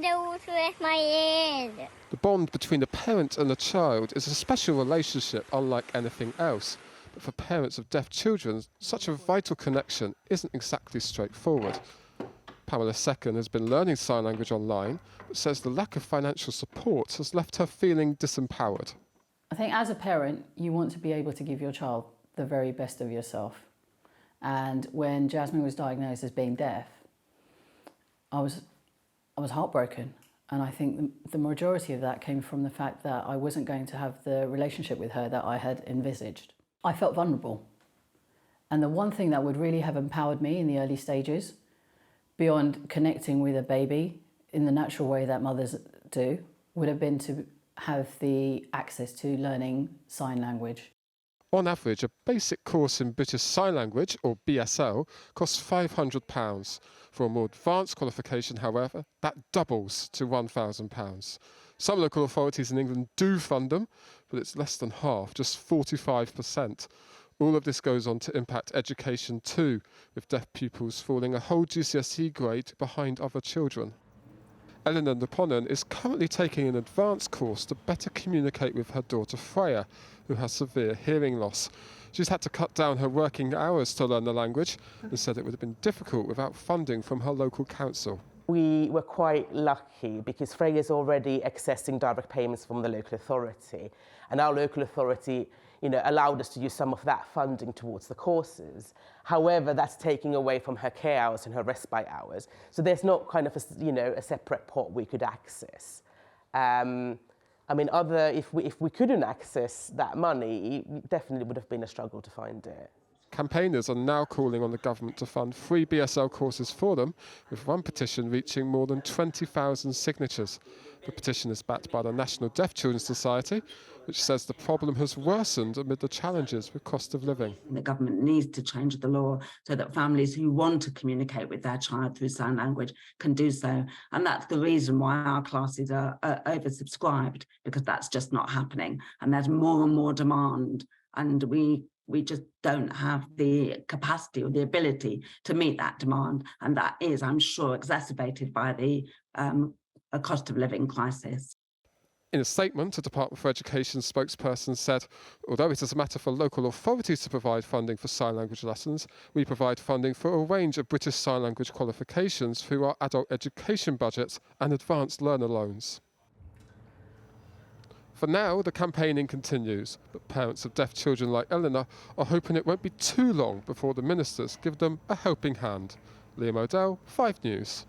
fiddles with my ears. The bond between a parent and a child is a special relationship unlike anything else. But for parents of deaf children, such a vital connection isn't exactly straightforward. Pamela Second has been learning sign language online, but says the lack of financial support has left her feeling disempowered. I think as a parent, you want to be able to give your child the very best of yourself. And when Jasmine was diagnosed as being deaf, I was heartbroken. And I think the majority of that came from the fact that I wasn't going to have the relationship with her that I had envisaged. I felt vulnerable. And the one thing that would really have empowered me in the early stages, beyond connecting with a baby in the natural way that mothers do, would have been to have the access to learning sign language. On average, a basic course in British Sign Language, or BSL, costs £500. For a more advanced qualification, however, that doubles to £1,000. Some local authorities in England do fund them, but it's less than half, just 45%. All of this goes on to impact education too, with deaf pupils falling a whole GCSE grade behind other children. Eleanor Neponen is currently taking an advanced course to better communicate with her daughter Freya, who has severe hearing loss. She's had to cut down her working hours to learn the language and said it would have been difficult without funding from her local council. We were quite lucky because Freya is already accessing direct payments from the local authority, and our local authority allowed us to use some of that funding towards the courses. However, that's taking away from her care hours and her respite hours. So there's not kind of a separate pot we could access. If we couldn't access that money, it definitely would have been a struggle to find it. Campaigners are now calling on the government to fund free BSL courses for them, with one petition reaching more than 20,000 signatures. The petition is backed by the National Deaf Children's Society, which says the problem has worsened amid the challenges with cost of living. The government needs to change the law so that families who want to communicate with their child through sign language can do so. And that's the reason why our classes are oversubscribed, because that's just not happening. And there's more and more demand. And we just don't have the capacity or the ability to meet that demand. And that is, I'm sure, exacerbated by the cost of living crisis. In a statement, a Department for Education spokesperson said, although it is a matter for local authorities to provide funding for sign language lessons, we provide funding for a range of British Sign Language qualifications through our adult education budget and advanced learner loans. For now, the campaigning continues, but parents of deaf children like Eleanor are hoping it won't be too long before the ministers give them a helping hand. Liam O'Dell, 5 News.